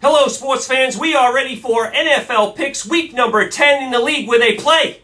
Hello, sports fans. We are ready for NFL picks week number 10 in the league where they play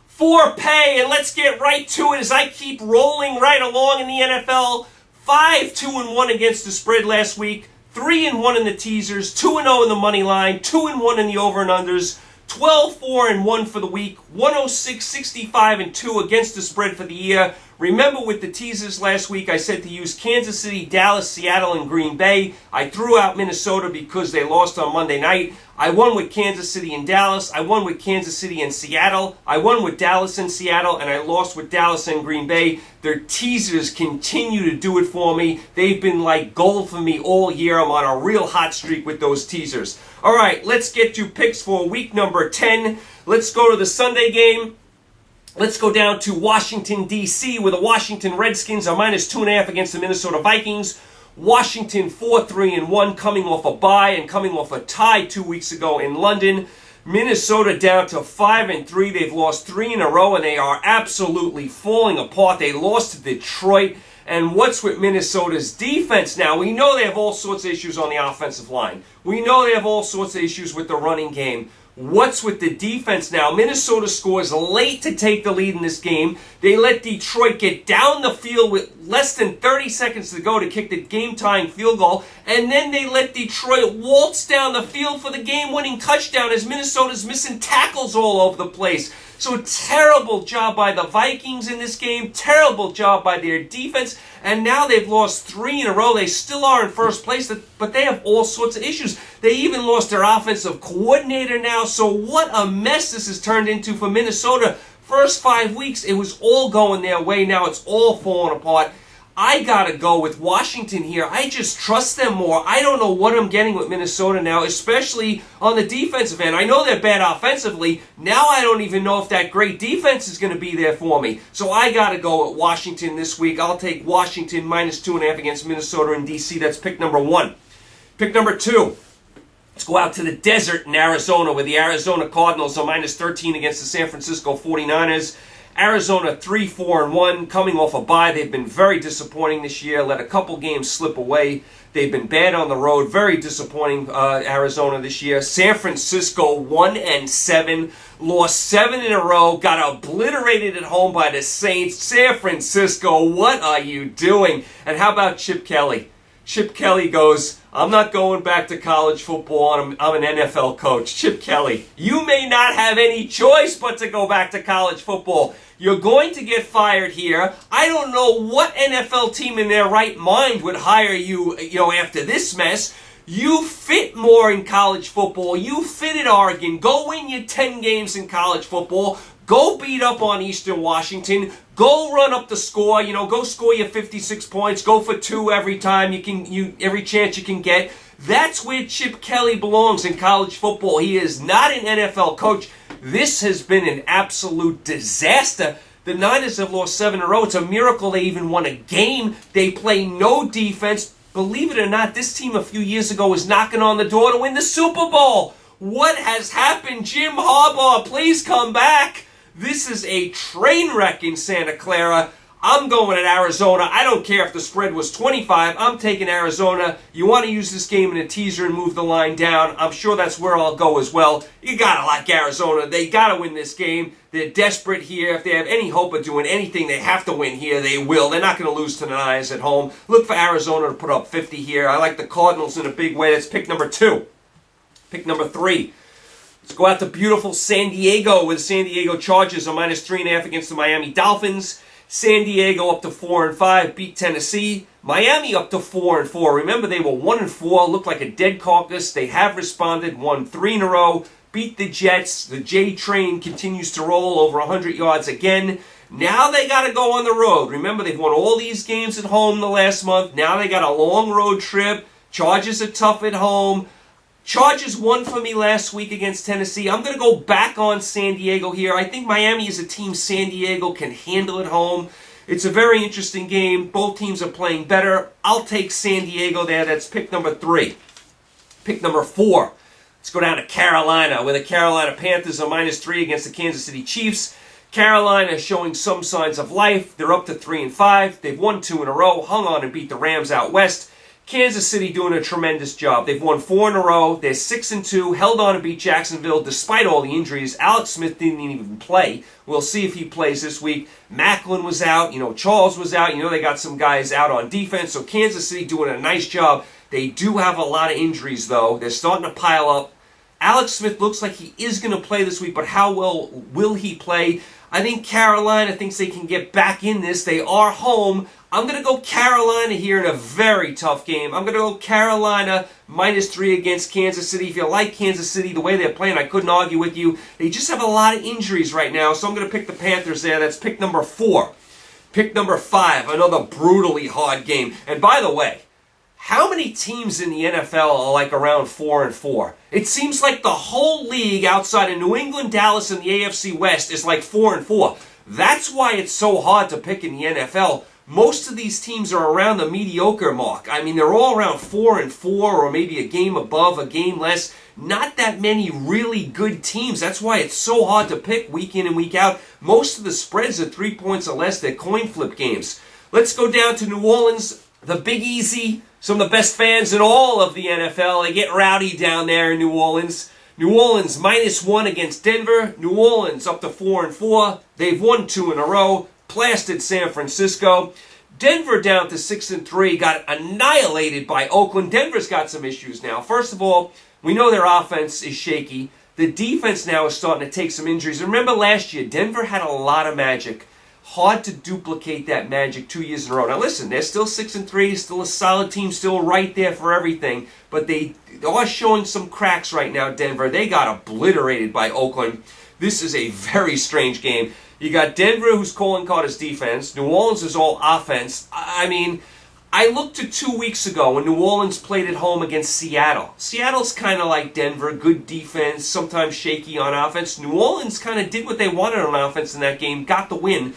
for pay. And let's get right to it as I keep rolling right along in the NFL. 5-2-1 against the spread last week. 3-1 in the teasers. 2-0 in the money line. 2-1 in the over and unders. 12-4-1 for the week. 106-65-2 against the spread for the year. Remember with the teasers last week, I said to use Kansas City, Dallas, Seattle, and Green Bay. I threw out Minnesota because they lost on Monday night. I won with Kansas City and Dallas. I won with Kansas City and Seattle. I won with Dallas and Seattle, and I lost with Dallas and Green Bay. Their teasers continue to do it for me. They've been like gold for me all year. I'm on a real hot streak with those teasers. All right, let's get to picks for week number 10. Let's go to the Sunday game. Let's go down to Washington, D.C., where the Washington Redskins are -2.5 against the Minnesota Vikings. Washington 4-3-1, coming off a bye and coming off a tie 2 weeks ago in London. Minnesota down to 5-3. They've lost 3 in a row, and they are absolutely falling apart. They lost to Detroit. And what's with Minnesota's defense now? We know they have all sorts of issues on the offensive line. We know they have all sorts of issues with the running game. What's with the defense now? Minnesota scores late to take the lead in this game. They let Detroit get down the field with less than 30 seconds to go to kick the game-tying field goal. And then they let Detroit waltz down the field for the game-winning touchdown as Minnesota's missing tackles all over the place. So terrible job by the Vikings in this game. Terrible job by their defense. And now they've lost 3 in a row. They still are in first place, but they have all sorts of issues. They even lost their offensive coordinator now. So what a mess this has turned into for Minnesota. First 5 weeks, it was all going their way. Now it's all falling apart. I got to go with Washington here. I just trust them more. I don't know what I'm getting with Minnesota now, especially on the defensive end. I know they're bad offensively. Now I don't even know if that great defense is going to be there for me. So I got to go with Washington this week. I'll take Washington -2.5 against Minnesota in D.C. That's pick number 1. Pick number 2. Let's go out to the desert in Arizona where the Arizona Cardinals are -13 against the San Francisco 49ers. Arizona 3-4-1, coming off a bye. They've been very disappointing this year. Let a couple games slip away. They've been bad on the road. Very disappointing Arizona this year. San Francisco 1-7, lost 7 in a row. Got obliterated at home by the Saints. San Francisco, what are you doing? And how about Chip Kelly? Chip Kelly goes, I'm not going back to college football. I'm an NFL coach. Chip Kelly, you may not have any choice but to go back to college football. You're going to get fired here. I don't know what NFL team in their right mind would hire you, after this mess. You fit more in college football. You fit at Oregon. Go win your 10 games in college football. Go beat up on Eastern Washington. Go run up the score. Go score your 56 points. Go for 2 every time every chance you can get. That's where Chip Kelly belongs in college football. He is not an NFL coach. This has been an absolute disaster. The Niners have lost 7 in a row. It's a miracle they even won a game. They play no defense. Believe it or not, this team a few years ago was knocking on the door to win the Super Bowl. What has happened? Jim Harbaugh, please come back. This is a train wreck in Santa Clara. I'm going at Arizona. I don't care if the spread was 25. I'm taking Arizona. You want to use this game in a teaser and move the line down. I'm sure that's where I'll go as well. You got to like Arizona. They got to win this game. They're desperate here. If they have any hope of doing anything, they have to win here. They will. They're not going to lose to the Niners at home. Look for Arizona to put up 50 here. I like the Cardinals in a big way. That's pick number 2. Pick number 3. Let's go out to beautiful San Diego where the San Diego Chargers are -3.5 against the Miami Dolphins. San Diego up to 4-5, beat Tennessee. Miami up to 4-4. Remember, they were 1-4, looked like a dead carcass. They have responded, won 3 in a row, beat the Jets. The J train continues to roll over 100 yards again. Now they got to go on the road. Remember, they've won all these games at home the last month. Now they got a long road trip. Chargers are tough at home. Chargers won for me last week against Tennessee. I'm going to go back on San Diego here. I think Miami is a team San Diego can handle at home. It's a very interesting game. Both teams are playing better. I'll take San Diego there. That's pick number 3. Pick number 4. Let's go down to Carolina, where the Carolina Panthers are -3 against the Kansas City Chiefs. Carolina is showing some signs of life. They're up to 3-5. They've won 2 in a row, hung on and beat the Rams out west. Kansas City doing a tremendous job. They've won 4 in a row. They're 6-2, held on to beat Jacksonville despite all the injuries. Alex Smith didn't even play. We'll see if he plays this week. Macklin was out. Charles was out. They got some guys out on defense. So Kansas City doing a nice job. They do have a lot of injuries, though. They're starting to pile up. Alex Smith looks like he is going to play this week, but how well will he play? I think Carolina thinks they can get back in this. They are home. I'm going to go Carolina here in a very tough game. I'm going to go Carolina -3 against Kansas City. If you like Kansas City, the way they're playing, I couldn't argue with you. They just have a lot of injuries right now, so I'm going to pick the Panthers there. That's pick number 4. Pick number 5, another brutally hard game. And by the way, how many teams in the NFL are like around 4-4? It seems like the whole league outside of New England, Dallas, and the AFC West is like 4-4. That's why it's so hard to pick in the NFL. Most of these teams are around the mediocre mark. I mean, they're all around 4-4 or maybe a game above, a game less. Not that many really good teams. That's why it's so hard to pick week in and week out. Most of the spreads are 3 points or less. They're coin flip games. Let's go down to New Orleans, the Big Easy. Some of the best fans in all of the NFL. They get rowdy down there in New Orleans. New Orleans -1 against Denver. New Orleans up to 4-4. They've won 2 in a row. Plastered San Francisco. Denver down to 6-3. Got annihilated by Oakland. Denver's got some issues now. First of all, we know their offense is shaky. The defense now is starting to take some injuries. Remember last year, Denver had a lot of magic. Hard to duplicate that magic 2 years in a row. Now listen, they're still 6-3, still a solid team, still right there for everything. But they are showing some cracks right now, Denver. They got obliterated by Oakland. This is a very strange game. You got Denver, who's calling card is defense. New Orleans is all offense. I mean, I looked to 2 weeks ago when New Orleans played at home against Seattle. Seattle's kind of like Denver, good defense, sometimes shaky on offense. New Orleans kind of did what they wanted on offense in that game, got the win.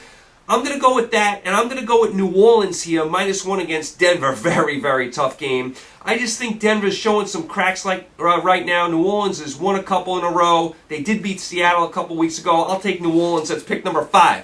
I'm going to go with that, and I'm going to go with New Orleans here, -1 against Denver. Very, very tough game. I just think Denver's showing some cracks like right now. New Orleans has won a couple in a row. They did beat Seattle a couple weeks ago. I'll take New Orleans. That's pick number 5.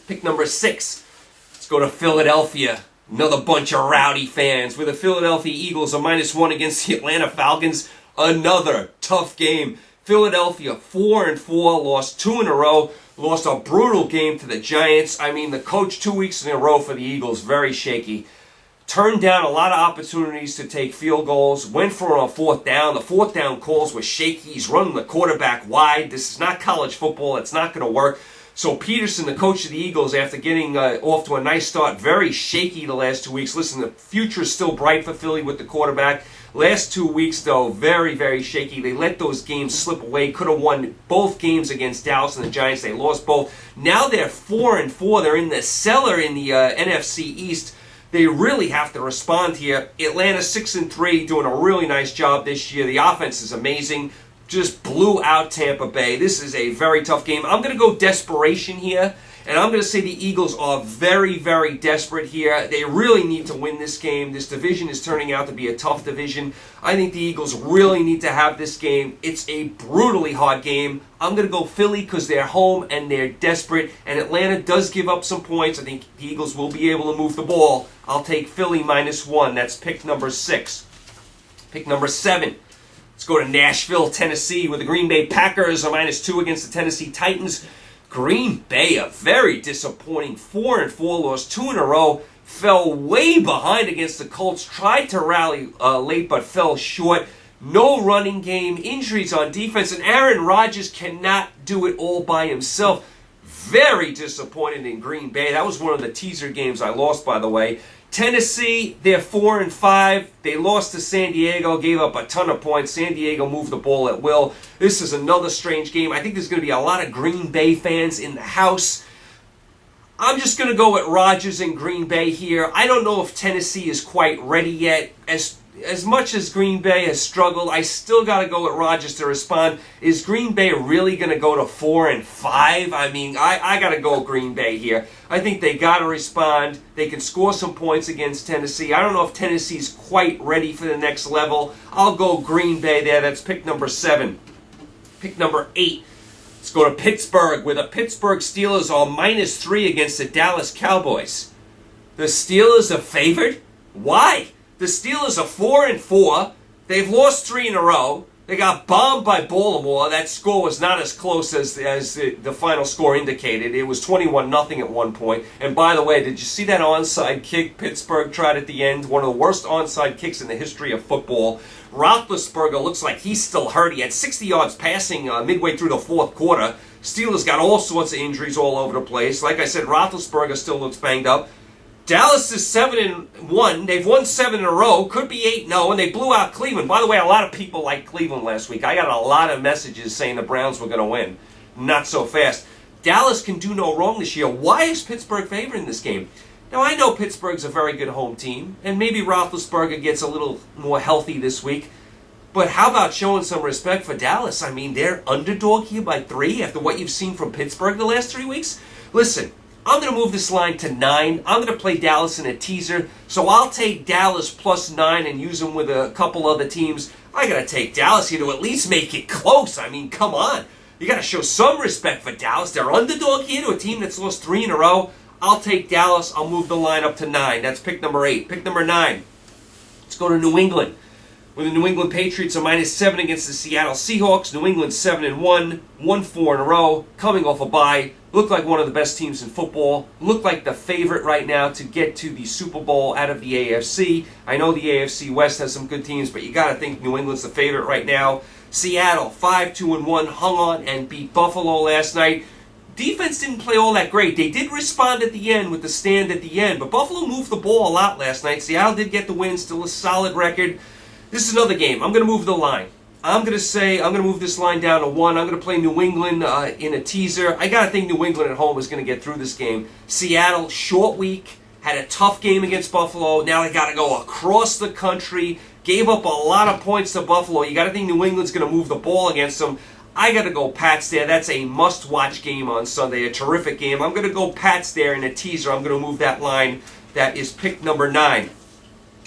Pick number 6. Let's go to Philadelphia. Another bunch of rowdy fans. Where the Philadelphia Eagles are -1 against the Atlanta Falcons. Another tough game. Philadelphia 4-4, lost 2 in a row. Lost a brutal game to the Giants. I mean, the coach 2 weeks in a row for the Eagles, very shaky. Turned down a lot of opportunities to take field goals. Went for it on 4th down. The 4th down calls were shaky. He's running the quarterback wide. This is not college football. It's not going to work. So Peterson, the coach of the Eagles, after getting off to a nice start, very shaky the last 2 weeks. Listen, the future is still bright for Philly with the quarterback. Last 2 weeks, though, very, very shaky. They let those games slip away. Could have won both games against Dallas and the Giants. They lost both. Now they're 4-4. They're in the cellar in the NFC East. They really have to respond here. Atlanta 6-3, doing a really nice job this year. The offense is amazing. Just blew out Tampa Bay. This is a very tough game. I'm going to go desperation here. And I'm going to say the Eagles are very, very desperate here. They really need to win this game. This division is turning out to be a tough division. I think the Eagles really need to have this game. It's a brutally hard game. I'm going to go Philly because they're home and they're desperate. And Atlanta does give up some points. I think the Eagles will be able to move the ball. I'll take Philly -1. That's pick number 6. Pick number 7. Let's go to Nashville, Tennessee, where the Green Bay Packers are -2 against the Tennessee Titans. Green Bay, a very disappointing 4-4, lost 2 in a row, fell way behind against the Colts, tried to rally late but fell short. No running game, injuries on defense, and Aaron Rodgers cannot do it all by himself. Very disappointed in Green Bay. That was one of the teaser games I lost, by the way. Tennessee, they're 4-5. They lost to San Diego, gave up a ton of points. San Diego moved the ball at will. This is another strange game. I think there's going to be a lot of Green Bay fans in the house. I'm just going to go with Rodgers and Green Bay here. I don't know if Tennessee is quite ready yet. As much as Green Bay has struggled, I still got to go with Rodgers to respond. Is Green Bay really going to go to 4-5? I mean, I got to go Green Bay here. I think they got to respond. They can score some points against Tennessee. I don't know if Tennessee's quite ready for the next level. I'll go Green Bay there. That's pick number 7. Pick number 8. Let's go to Pittsburgh, where the Pittsburgh Steelers are -3 against the Dallas Cowboys. The Steelers are favored? Why? The The Steelers are 4-4. They've lost 3 in a row. They got bombed by Baltimore. That score was not as close as the final score indicated. It was 21-0 at one point. And by the way, did you see that onside kick Pittsburgh tried at the end? One of the worst onside kicks in the history of football. Roethlisberger looks like he's still hurt. He had 60 yards passing midway through the fourth quarter. Steelers got all sorts of injuries all over the place. Like I said, Roethlisberger still looks banged up. Dallas is 7-1. They've won 7 in a row. Could be 8-0, and they blew out Cleveland. By the way, a lot of people liked Cleveland last week. I got a lot of messages saying the Browns were going to win. Not so fast. Dallas can do no wrong this year. Why is Pittsburgh favoring this game? Now, I know Pittsburgh's a very good home team, and maybe Roethlisberger gets a little more healthy this week. But how about showing some respect for Dallas? I mean, they're underdog here by 3 after what you've seen from Pittsburgh the last 3 weeks. Listen, I'm going to move this line to 9. I'm going to play Dallas in a teaser. So I'll take Dallas plus 9 and use them with a couple other teams. I got to take Dallas here to at least make it close. I mean, come on. You got to show some respect for Dallas. They're underdog here to a team that's lost 3 in a row. I'll take Dallas. I'll move the line up to 9. That's pick number 8. Pick number 9. Let's go to New England. With the New England Patriots are -7 against the Seattle Seahawks. New England 7-1, won 4 in a row, coming off a bye. Look like one of the best teams in football. Look like the favorite right now to get to the Super Bowl out of the AFC. I know the AFC West has some good teams, but you got to think New England's the favorite right now. Seattle 5-2-1, hung on and beat Buffalo last night. Defense didn't play all that great. They did respond at the end with the stand at the end, but Buffalo moved the ball a lot last night. Seattle did get the win, still a solid record. This is another game. I'm going to move the line. I'm going to move this line down to 1. I'm going to play New England in a teaser. I got to think New England at home is going to get through this game. Seattle, short week, had a tough game against Buffalo. Now they got to go across the country. Gave up a lot of points to Buffalo. You got to think New England's going to move the ball against them. I got to go Pats there. That's a must-watch game on Sunday, a terrific game. I'm going to go Pats there in a teaser. I'm going to move that line. That is pick number 9.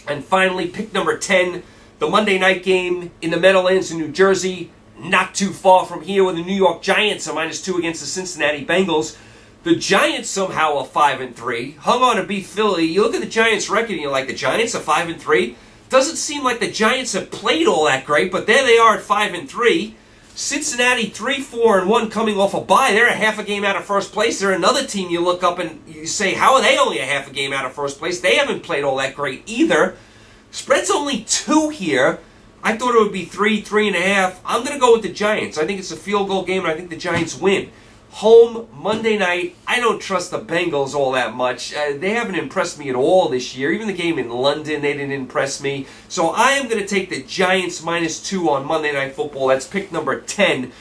And finally, pick number 10. The Monday night game in the Meadowlands in New Jersey, not too far from here, where the New York Giants are -2 against the Cincinnati Bengals. The Giants somehow are 5-3, hung on to beat Philly. You look at the Giants' record and you're like, the Giants are 5-3? Doesn't seem like the Giants have played all that great, but there they are at 5-3. Cincinnati 3-4-1 coming off a bye. They're a half a game out of first place. They're another team you look up and you say, how are they only a half a game out of first place? They haven't played all that great either. Spread's only 2 here. I thought it would be 3, 3.5. I'm going to go with the Giants. I think it's a field goal game, and I think the Giants win. Home, Monday night. I don't trust the Bengals all that much. They haven't impressed me at all this year. Even the game in London, they didn't impress me. So I am going to take the Giants -2 on Monday Night Football. That's pick number 10.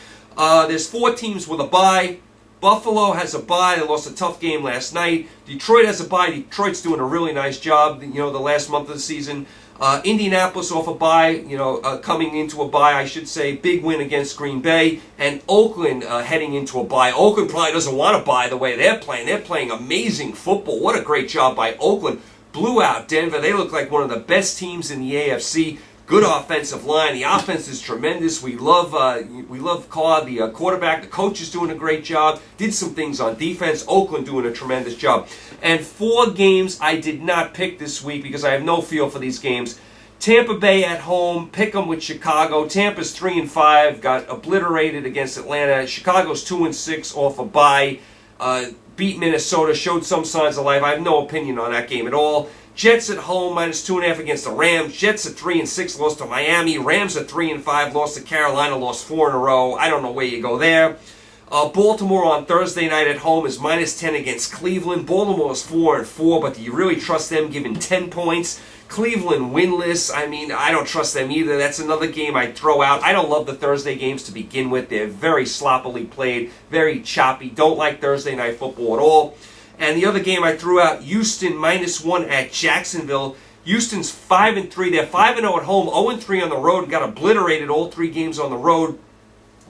There's 4 teams with a bye. Buffalo has a bye. They lost a tough game last night. Detroit has a bye. Detroit's doing a really nice job, the last month of the season. Indianapolis off a bye, coming into a bye, I should say. Big win against Green Bay. And Oakland heading into a bye. Oakland probably doesn't want to bye the way they're playing. They're playing amazing football. What a great job by Oakland. Blew out Denver. They look like one of the best teams in the AFC. Good offensive line. The offense is tremendous. We love Carr, the quarterback. The coach is doing a great job. Did some things on defense. Oakland doing a tremendous job. And 4 games I did not pick this week because I have no feel for these games. Tampa Bay at home. Pick them with Chicago. Tampa's 3-5. Got obliterated against Atlanta. Chicago's 2-6 off a bye. Beat Minnesota. Showed some signs of life. I have no opinion on that game at all. Jets at home, -2.5 against the Rams. Jets at 3-6, lost to Miami. Rams at 3-5, lost to Carolina, lost 4 in a row. I don't know where you go there. Baltimore on Thursday night at home is -10 against Cleveland. Baltimore is 4-4, but do you really trust them giving 10 points? Cleveland winless. I mean, I don't trust them either. That's another game I'd throw out. I don't love the Thursday games to begin with. They're very sloppily played, very choppy. Don't like Thursday night football at all. And the other game I threw out, Houston -1 at Jacksonville. Houston's 5-3. They're 5-0 at home, 0-3 on the road, and got obliterated all 3 games on the road.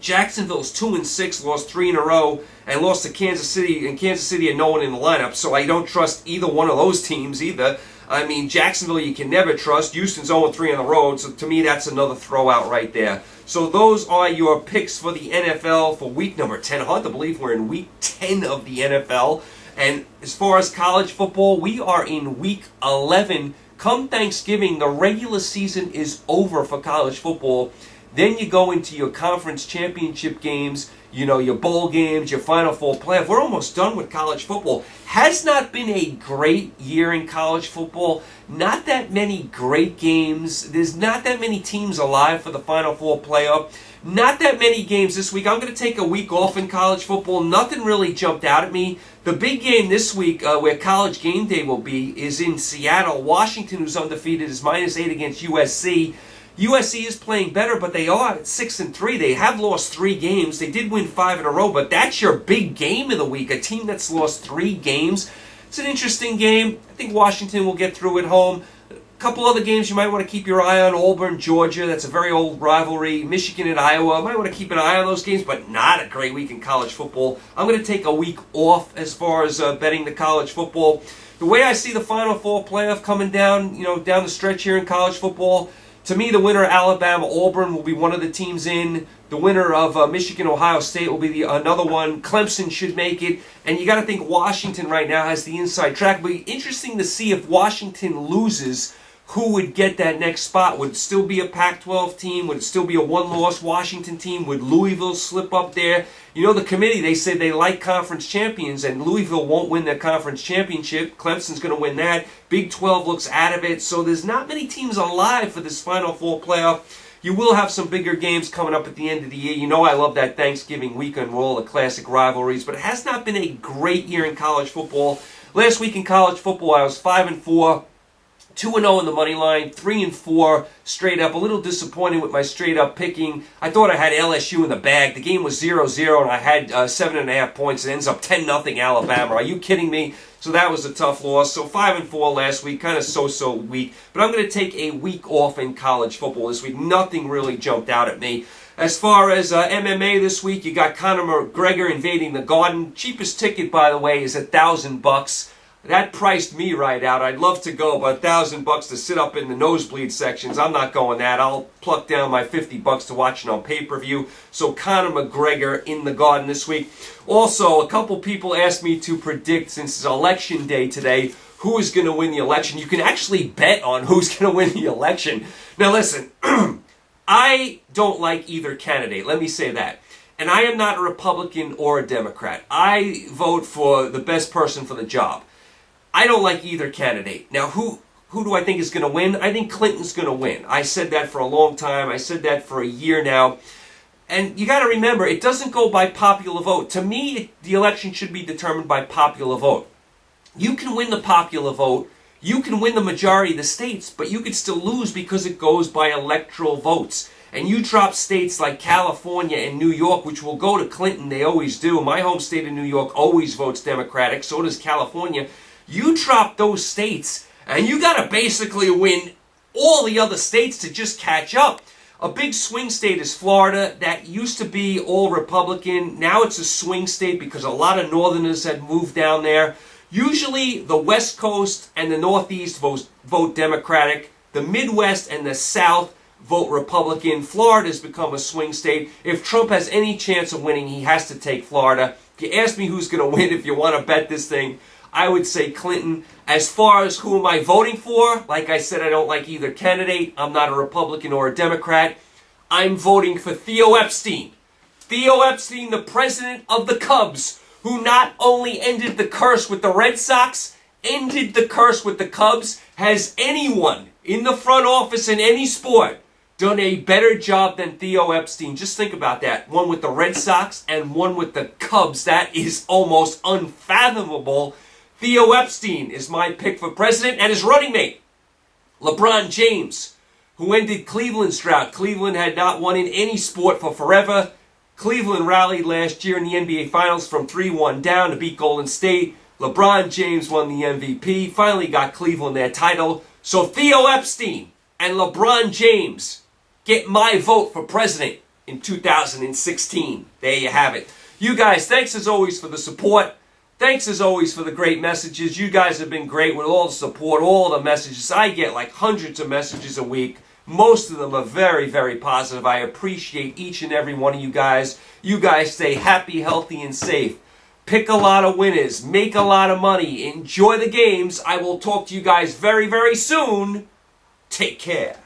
Jacksonville's 2-6, lost 3 in a row, and lost to Kansas City. And Kansas City had no one in the lineup, so I don't trust either one of those teams either. I mean, Jacksonville you can never trust. Houston's 0-3 on the road, so to me that's another throwout right there. So those are your picks for the NFL for week number 10. Hard to believe we're in week 10 of the NFL. And as far as college football, we are in week 11 Come Thanksgiving, the regular season is over for college football. Then you go into your conference championship games, your bowl games, your Final Four playoff. We're almost done with college football. Has not been a great year in college football. Not that many great games. There's not that many teams alive for the Final Four playoff. Not that many games this week. I'm going to take a week off in college football. Nothing really jumped out at me. The big game this week, where College Game Day will be, is in Seattle. Washington, who's undefeated, is -8 against USC. USC is playing better, but they are at 6-3. They have lost 3 games. They did win 5 in a row, but that's your big game of the week. A team that's lost 3 games. It's an interesting game. I think Washington will get through at home. A couple other games you might want to keep your eye on. Auburn, Georgia. That's a very old rivalry. Michigan and Iowa. Might want to keep an eye on those games, but not a great week in college football. I'm going to take a week off as far as betting the college football. The way I see the Final Four playoff coming down, down the stretch here in college football, to me, the winner, Alabama, Auburn, will be one of the teams in. The winner of Michigan, Ohio State will be another one. Clemson should make it. And you got to think Washington right now has the inside track. But interesting to see if Washington loses, who would get that next spot? Would it still be a Pac-12 team? Would it still be a one-loss Washington team? Would Louisville slip up there? The committee, they say they like conference champions, and Louisville won't win their conference championship. Clemson's going to win that. Big 12 looks out of it. So there's not many teams alive for this Final Four playoff. You will have some bigger games coming up at the end of the year. I love that Thanksgiving weekend with all the classic rivalries, but it has not been a great year in college football. Last week in college football, I was 5-4. 2-0 in the money line, 3-4 straight up. A little disappointed with my straight up picking. I thought I had LSU in the bag. The game was 0-0, and I had 7.5 points. It ends up 10-0 Alabama. Are you kidding me? So that was a tough loss. So 5-4 last week, kind of so-so week. But I'm going to take a week off in college football this week. Nothing really jumped out at me. As far as MMA this week, you got Conor McGregor invading the Garden. Cheapest ticket, by the way, is $1,000. That priced me right out. I'd love to go, but $1,000 to sit up in the nosebleed sections, I'm not going that. I'll pluck down my $50 to watch it on pay-per-view. So Conor McGregor in the Garden this week. Also, a couple people asked me to predict, since it's election day today, who is going to win the election. You can actually bet on who's going to win the election. Now listen, I don't like either candidate. Let me say that. And I am not a Republican or a Democrat. I vote for the best person for the job. I don't like either candidate. Now, who do I think is going to win? I think Clinton's going to win. I said that for a long time. I said that for a year now. And you got to remember, it doesn't go by popular vote. To me, the election should be determined by popular vote. You can win the popular vote. You can win the majority of the states, but you could still lose because it goes by electoral votes. And you drop states like California and New York, which will go to Clinton. They always do. My home state of New York always votes Democratic. So does California. You drop those states, and you got to basically win all the other states to just catch up. A big swing state is Florida. That used to be all Republican. Now it's a swing state because a lot of Northerners had moved down there. Usually the West Coast and the Northeast vote Democratic. The Midwest and the South vote Republican. Florida has become a swing state. If Trump has any chance of winning, he has to take Florida. If you ask me who's going to win, if you want to bet this thing, I would say Clinton. As far as who am I voting for, like I said, I don't like either candidate. I'm not a Republican or a Democrat. I'm voting for Theo Epstein. Theo Epstein, the president of the Cubs, who not only ended the curse with the Red Sox, ended the curse with the Cubs. Has anyone in the front office in any sport done a better job than Theo Epstein? Just think about that. One with the Red Sox and one with the Cubs. That is almost unfathomable. Theo Epstein is my pick for president, and his running mate, LeBron James, who ended Cleveland's drought. Cleveland had not won in any sport for forever. Cleveland rallied last year in the NBA Finals from 3-1 down to beat Golden State. LeBron James won the MVP, finally got Cleveland their title. So Theo Epstein and LeBron James get my vote for president in 2016. There you have it. You guys, thanks as always for the support. Thanks as always for the great messages. You guys have been great with all the support, all the messages. I get like hundreds of messages a week. Most of them are very, very positive. I appreciate each and every one of you guys. You guys stay happy, healthy, and safe. pick a lot of winners, make a lot of money, enjoy the games. I will talk to you guys very, very soon. Take care.